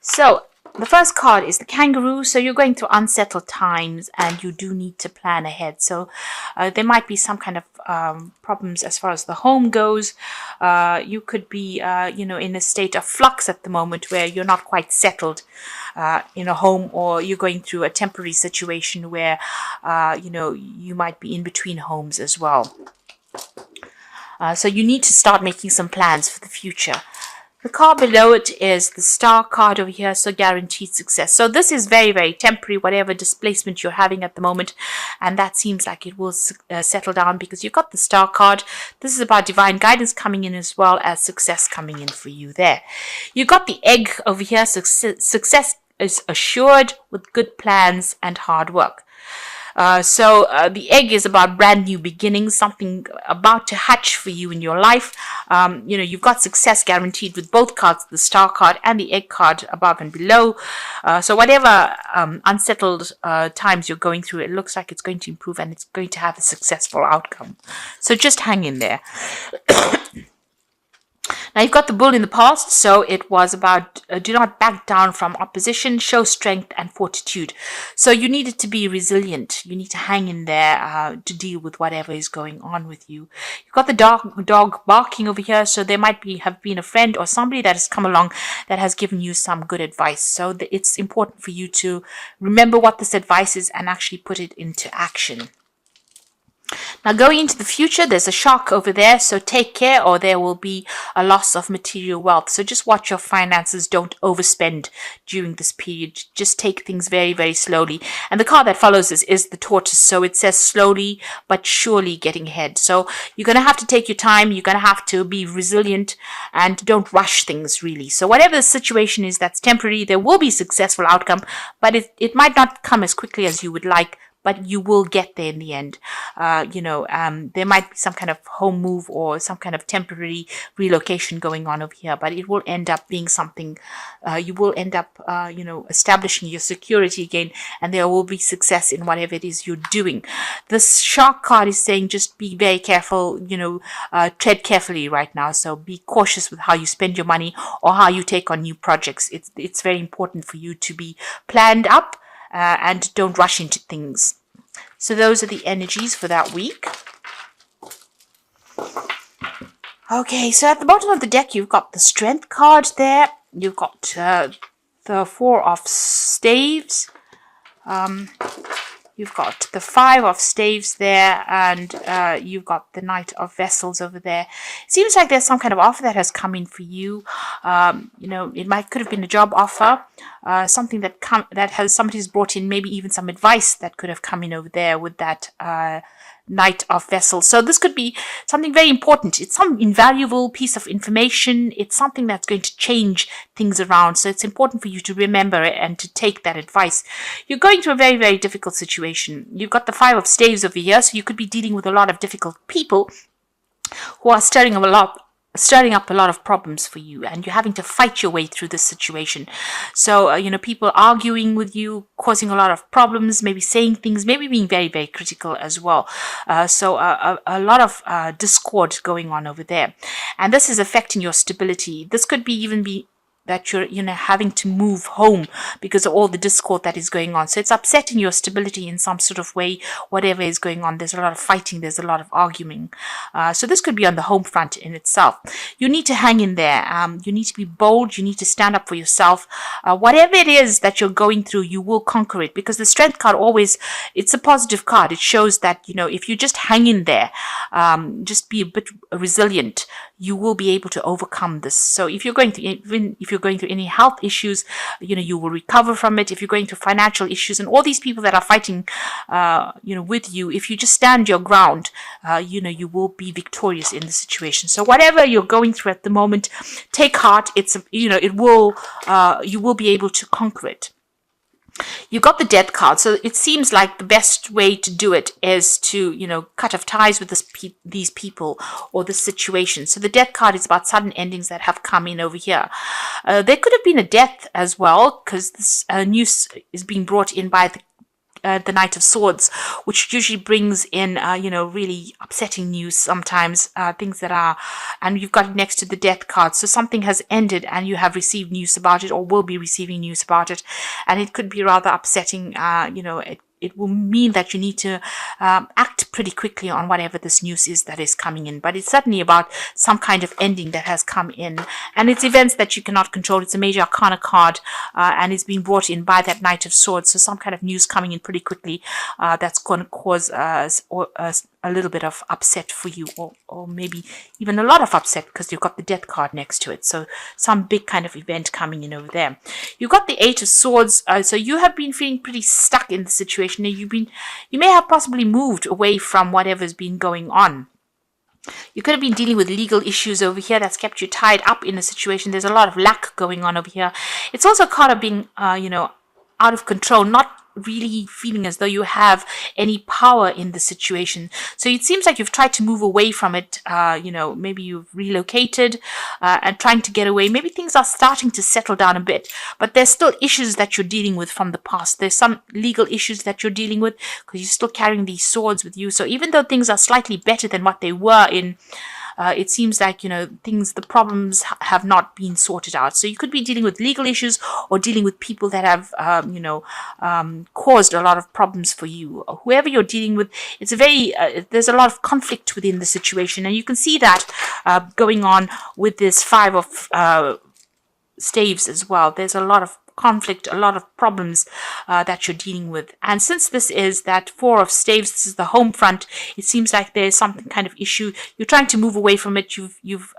So the first card is the kangaroo. So you're going through unsettled times and you do need to plan ahead. So there might be some kind of problems as far as the home goes. You could be, in a state of flux at the moment where you're not quite settled in a home, or you're going through a temporary situation where, you might be in between homes as well. So you need to start making some plans for the future. The card below it is the star card over here, so guaranteed success. So this is very, very temporary, whatever displacement you're having at the moment. And that seems like it will settle down because you've got the star card. This is about divine guidance coming in as well as success coming in for you there. You got the egg over here. Success is assured with good plans and hard work. So the egg is about brand new beginnings, something about to hatch for you in your life. You've got success guaranteed with both cards, the star card and the egg card above and below. So whatever unsettled times you're going through, it looks like it's going to improve and it's going to have a successful outcome. So just hang in there. Now you've got the bull in the past, so it was about do not back down from opposition, show strength and fortitude. So you needed to be resilient. You need to hang in there to deal with whatever is going on with you. You've got the dog barking over here, so there might have been a friend or somebody that has come along that has given you some good advice. So it's important for you to remember what this advice is and actually put it into action. Now going into the future, there's a shark over there, so take care or there will be a loss of material wealth. So just watch your finances, don't overspend during this period. Just take things very, very slowly. And the card that follows this is the tortoise, so it says slowly but surely getting ahead. So you're going to have to take your time, you're going to have to be resilient and don't rush things really. So whatever the situation is that's temporary, there will be successful outcome, but it might not come as quickly as you would like, but you will get there in the end. There might be some kind of home move or some kind of temporary relocation going on over here, but it will end up being something, you will end up, establishing your security again, and there will be success in whatever it is you're doing. This shark card is saying just be very careful, tread carefully right now. So be cautious with how you spend your money or how you take on new projects. It's very important for you to be planned up and don't rush into things. So those are the energies for that week. Okay, so at the bottom of the deck, you've got the Strength card there. You've got the Four of Staves. You've got the Five of Staves there, and you've got the Knight of Vessels over there. It seems like there's some kind of offer that has come in for you. It could have been a job offer, something that somebody's brought in, maybe even some advice that could have come in over there with that Knight of Vessels. So this could be something very important. It's some invaluable piece of information. It's something that's going to change things around. So it's important for you to remember it and to take that advice. You're going through a very, very difficult situation. You've got the Five of Staves over here, so you could be dealing with a lot of difficult people who are stirring up a lot of problems for you, and you're having to fight your way through this situation. So people arguing with you, causing a lot of problems, maybe saying things, maybe being very, very critical as well. So a lot of discord going on over there, and this is affecting your stability. This could even be that you're having to move home because of all the discord that is going on. So it's upsetting your stability in some sort of way, whatever is going on. There's a lot of fighting, there's a lot of arguing. So this could be on the home front in itself. You need to hang in there. You need to be bold. You need to stand up for yourself. Whatever it is that you're going through, you will conquer it, because the Strength card it's a positive card. It shows that, if you just hang in there, just be a bit resilient, you will be able to overcome this. So if you're going through any health issues, you will recover from it. If you're going through financial issues and all these people that are fighting, with you, if you just stand your ground, you will be victorious in the situation. So whatever you're going through at the moment, take heart. You will be able to conquer it. You got the Death card, so it seems like the best way to do it is to, cut off ties with these people or the situation. So the Death card is about sudden endings that have come in over here. There could have been a death as well, because this news is being brought in by the Knight of Swords, which usually brings in, really upsetting news sometimes, things that are, and you've got it next to the Death card. So something has ended and you have received news about it or will be receiving news about it. And it could be rather upsetting, it will mean that you need to act pretty quickly on whatever this news is that is coming in. But it's certainly about some kind of ending that has come in. And it's events that you cannot control. It's a major arcana card, and it's being brought in by that Knight of Swords. So some kind of news coming in pretty quickly that's going to cause a little bit of upset for you, or maybe even a lot of upset, because you've got the Death card next to it. So some big kind of event coming in over there. You've got the Eight of Swords. So you have been feeling pretty stuck in the situation. You may have possibly moved away from whatever's been going on. You could have been dealing with legal issues over here that's kept you tied up in a situation. There's a lot of lack going on over here. It's also a card of being, out of control, not really feeling as though you have any power in the situation. So it seems like you've tried to move away from it. Maybe you've relocated and trying to get away. Maybe things are starting to settle down a bit, but there's still issues that you're dealing with from the past. There's some legal issues that you're dealing with because you're still carrying these swords with you. So even though things are slightly better than what they were in, it seems like, the problems have not been sorted out. So you could be dealing with legal issues or dealing with people that have, caused a lot of problems for you. Whoever you're dealing with, it's there's a lot of conflict within the situation. And you can see that going on with this Five of Staves as well. There's a lot of conflict, a lot of problems that you're dealing with. And since this is that Four of Staves, this is the home front, it seems like there's some kind of issue. You're trying to move away from it. You've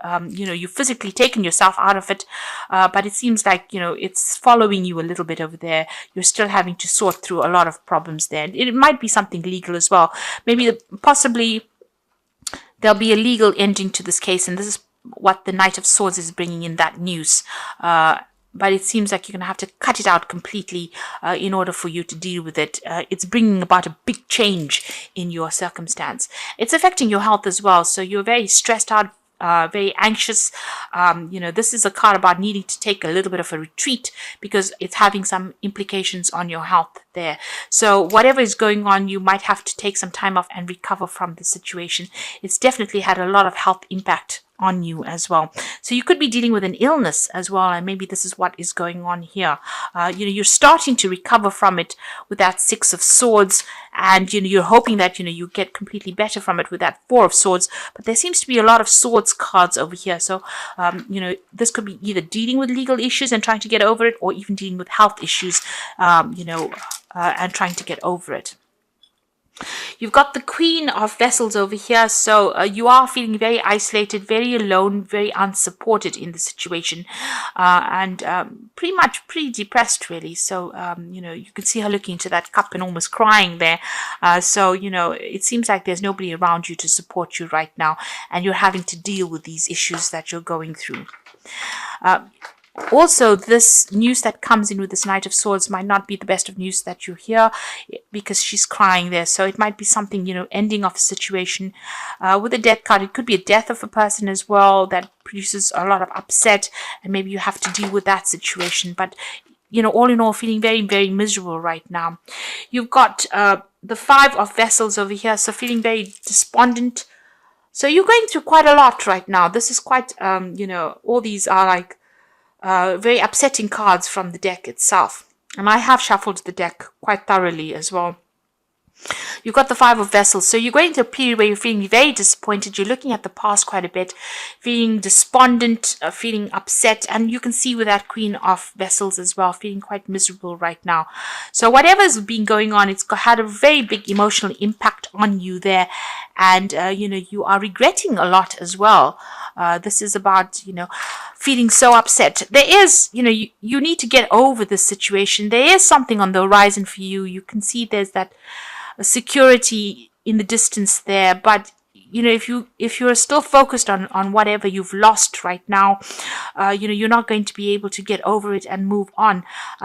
physically taken yourself out of it, but it seems like, it's following you a little bit over there. You're still having to sort through a lot of problems there. It might be something legal as well. Maybe possibly there'll be a legal ending to this case, and this is what the Knight of Swords is bringing in, that news. But it seems like you're going to have to cut it out completely in order for you to deal with it. It's bringing about a big change in your circumstance. It's affecting your health as well. So you're very stressed out, very anxious. This is a card about needing to take a little bit of a retreat because it's having some implications on your health there. So whatever is going on, you might have to take some time off and recover from the situation. It's definitely had a lot of health impact on you as well. So you could be dealing with an illness as well, and maybe this is what is going on here. You're starting to recover from it with that Six of Swords, and you're hoping that you get completely better from it with that Four of Swords. But there seems to be a lot of swords cards over here. So this could be either dealing with legal issues and trying to get over it, or even dealing with health issues, and trying to get over it. You've got the Queen of Vessels over here, so you are feeling very isolated, very alone, very unsupported in the situation, and pretty depressed, really. So, you can see her looking into that cup and almost crying there. So, it seems like there's nobody around you to support you right now, and you're having to deal with these issues that you're going through. Also, this news that comes in with this Knight of Swords might not be the best of news that you hear, because she's crying there. So it might be something, ending of a situation. With the Death card, it could be a death of a person as well that produces a lot of upset, and maybe you have to deal with that situation. But, all in all, feeling very, very miserable right now. You've got the Five of Vessels over here, so feeling very despondent. So you're going through quite a lot right now. This is quite, all these are like very upsetting cards from the deck itself. And I have shuffled the deck quite thoroughly as well. You've got the Five of Vessels. So you're going through a period where you're feeling very disappointed. You're looking at the past quite a bit, feeling despondent, feeling upset. And you can see with that Queen of Vessels as well, feeling quite miserable right now. So whatever's been going on, it's had a very big emotional impact on you there. And, you are regretting a lot as well. This is about, feeling so upset. There is, you need to get over this situation. There is something on the horizon for you. You can see there's that security in the distance there, but if you're still focused on whatever you've lost right now, you're not going to be able to get over it and move on.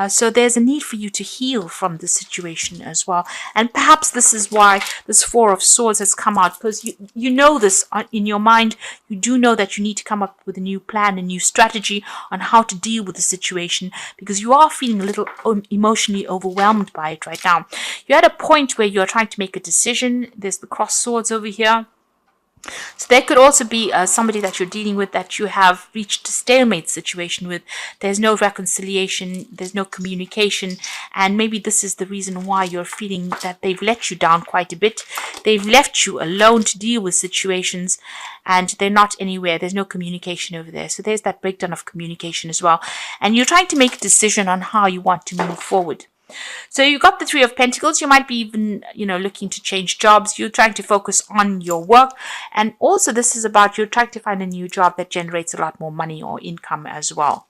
So there's a need for you to heal from the situation as well. And perhaps this is why this Four of Swords has come out, because you know this in your mind. You do know that you need to come up with a new plan, a new strategy on how to deal with the situation, because you are feeling a little emotionally overwhelmed by it right now. You're at a point where you're trying to make a decision. There's the cross swords over here. So there could also be somebody that you're dealing with that you have reached a stalemate situation with. There's no reconciliation, there's no communication, and maybe this is the reason why you're feeling that they've let you down quite a bit. They've left you alone to deal with situations, and they're not anywhere. There's no communication over there. So there's that breakdown of communication as well. And you're trying to make a decision on how you want to move forward. So you got the Three of Pentacles. You might be even, looking to change jobs. You're trying to focus on your work. And also this is about you're trying to find a new job that generates a lot more money or income as well.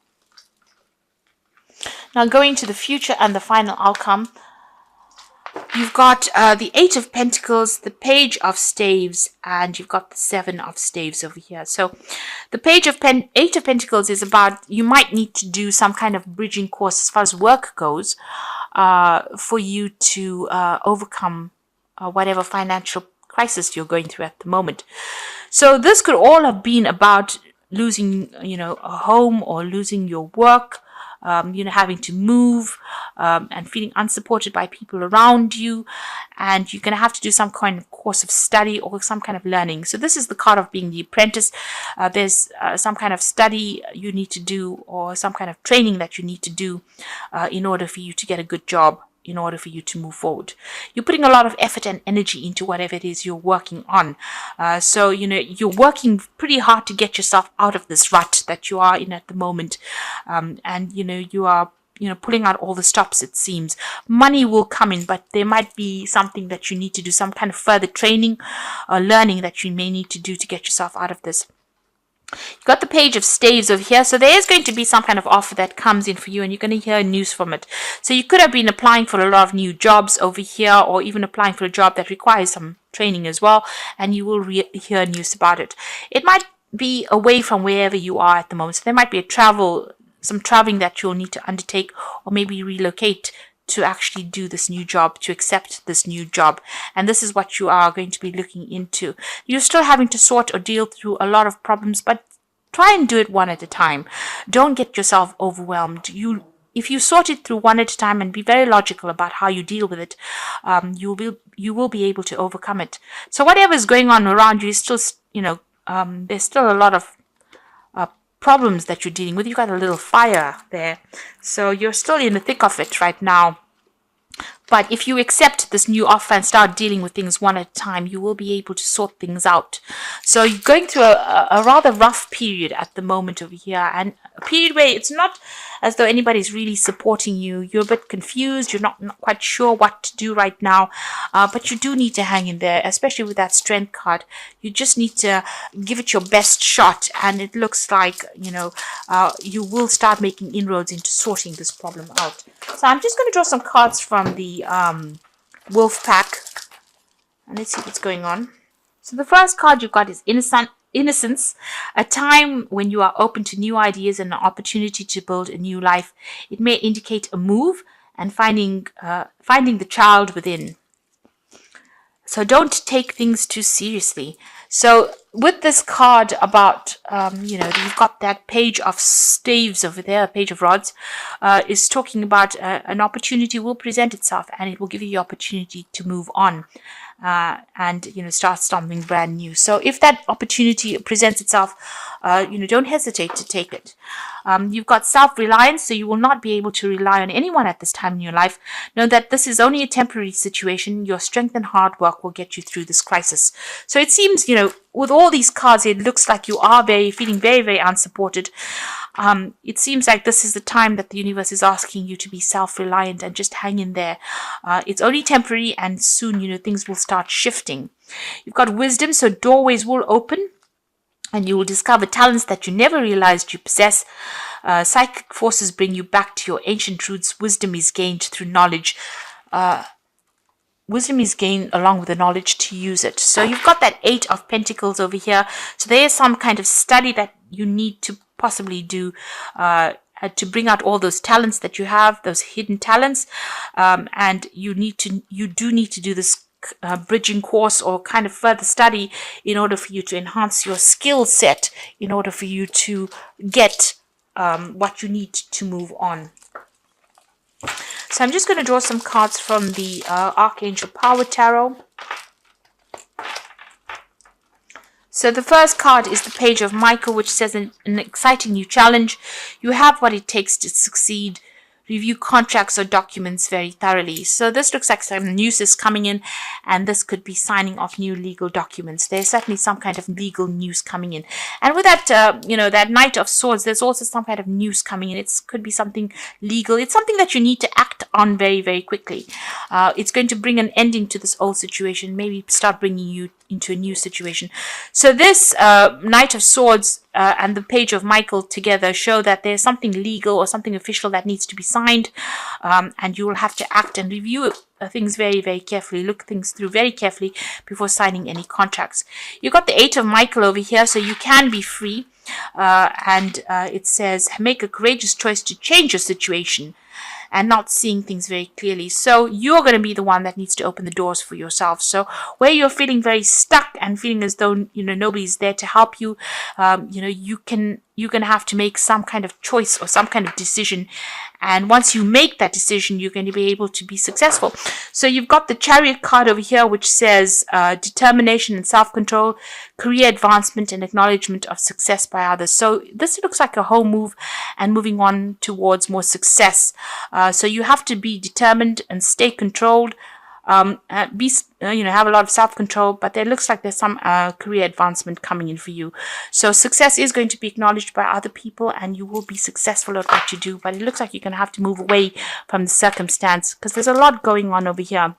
Now going to the future and the final outcome. You've got the Eight of Pentacles, the Page of Staves, and you've got the Seven of Staves over here. So the Eight of Pentacles is about you might need to do some kind of bridging course as far as work goes for you to overcome whatever financial crisis you're going through at the moment. So this could all have been about losing, a home or losing your work. Having to move and feeling unsupported by people around you, and you're going to have to do some kind of course of study or some kind of learning. So this is the card of being the apprentice. There's some kind of study you need to do or some kind of training that you need to do in order for you to get a good job, in order for you to move forward. You're putting a lot of effort and energy into whatever it is you're working on. So, you're working pretty hard to get yourself out of this rut that you are in at the moment. And, you are, pulling out all the stops, it seems. Money will come in, but there might be something that you need to do, some kind of further training or learning that you may need to do to get yourself out of this. You've got the Page of Staves over here. So there is going to be some kind of offer that comes in for you, and you're going to hear news from it. So you could have been applying for a lot of new jobs over here, or even applying for a job that requires some training as well, and you will hear news about it. It might be away from wherever you are at the moment. So there might be some traveling that you'll need to undertake, or maybe relocate to actually do this new job, to accept this new job. And this is what you are going to be looking into. You're still having to sort or deal through a lot of problems, but try and do it one at a time. Don't get yourself overwhelmed. If you sort it through one at a time and be very logical about how you deal with it, you will be able to overcome it. So whatever is going on around you is still, there's still a lot of problems that you're dealing with. You've got a little fire there. So you're still in the thick of it right now. But if you accept this new offer and start dealing with things one at a time, you will be able to sort things out. So you're going through a rather rough period at the moment over here, and a period where it's not as though anybody's really supporting you. You're a bit confused. You're not quite sure what to do right now, but you do need to hang in there, especially with that Strength card. You just need to give it your best shot, and it looks like, you will start making inroads into sorting this problem out. So I'm just going to draw some cards from the Wolf Pack, and let's see what's going on. So the first card you've got is Innocence, a time when you are open to new ideas and an opportunity to build a new life. It may indicate a move and finding the child within. So don't take things too seriously. So with this card about, you've got that Page of Staves over there, a Page of Rods, is talking about an opportunity will present itself, and it will give you the opportunity to move on and, start something brand new. So if that opportunity presents itself, don't hesitate to take it. You've got self-reliance, so you will not be able to rely on anyone at this time in your life. Know that this is only a temporary situation. Your strength and hard work will get you through this crisis. So it seems, with all these cards, it looks like you are feeling very, very unsupported. It seems like this is the time that the universe is asking you to be self-reliant and just hang in there. It's only temporary, and soon, things will start shifting. You've got Wisdom, so doorways will open, and you will discover talents that you never realized you possess. Psychic forces bring you back to your ancient roots. Wisdom is gained through knowledge. wisdom is gained along with the knowledge to use it. So you've got that 8 of Pentacles over here. So there is some kind of study that you need to possibly do to bring out all those talents that you have, those hidden talents. And you do need to do this bridging course or kind of further study in order for you to enhance your skill set, in order for you to get what you need to move on. So I'm just going to draw some cards from the Archangel Power Tarot. So the first card is the Page of Michael, which says an exciting new challenge. You have what it takes to succeed. Review contracts or documents very thoroughly. So this looks like some news is coming in, and this could be signing off new legal documents. There's certainly some kind of legal news coming in. And with that, that Knight of Swords, there's also some kind of news coming in. It could be something legal. It's something that you need to act on very, very quickly. It's going to bring an ending to this old situation, maybe start bringing you into a new situation. So this Knight of Swords and the Page of Michael together show that there's something legal or something official that needs to be signed, and you will have to act and review things very, very carefully, look things through very carefully before signing any contracts. You've got the 8 of Michael over here, so you can be free, and it says make a courageous choice to change your situation and not seeing things very clearly. So you're going to be the one that needs to open the doors for yourself. So where you're feeling very stuck and feeling as though nobody's there to help you, you're going to have to make some kind of choice or some kind of decision. And once you make that decision, you're going to be able to be successful. So you've got the Chariot card over here, which says determination and self-control, career advancement and acknowledgement of success by others. So this looks like a whole move and moving on towards more success. So you have to be determined and stay controlled. Have a lot of self-control, but there looks like there's some career advancement coming in for you. So success is going to be acknowledged by other people, and you will be successful at what you do. But it looks like you're going to have to move away from the circumstance because there's a lot going on over here.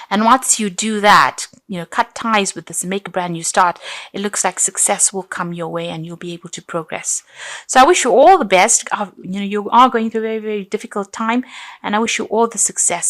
And once you do that, cut ties with this and make a brand new start, it looks like success will come your way and you'll be able to progress. So I wish you all the best. You are going through a very, very difficult time, and I wish you all the success.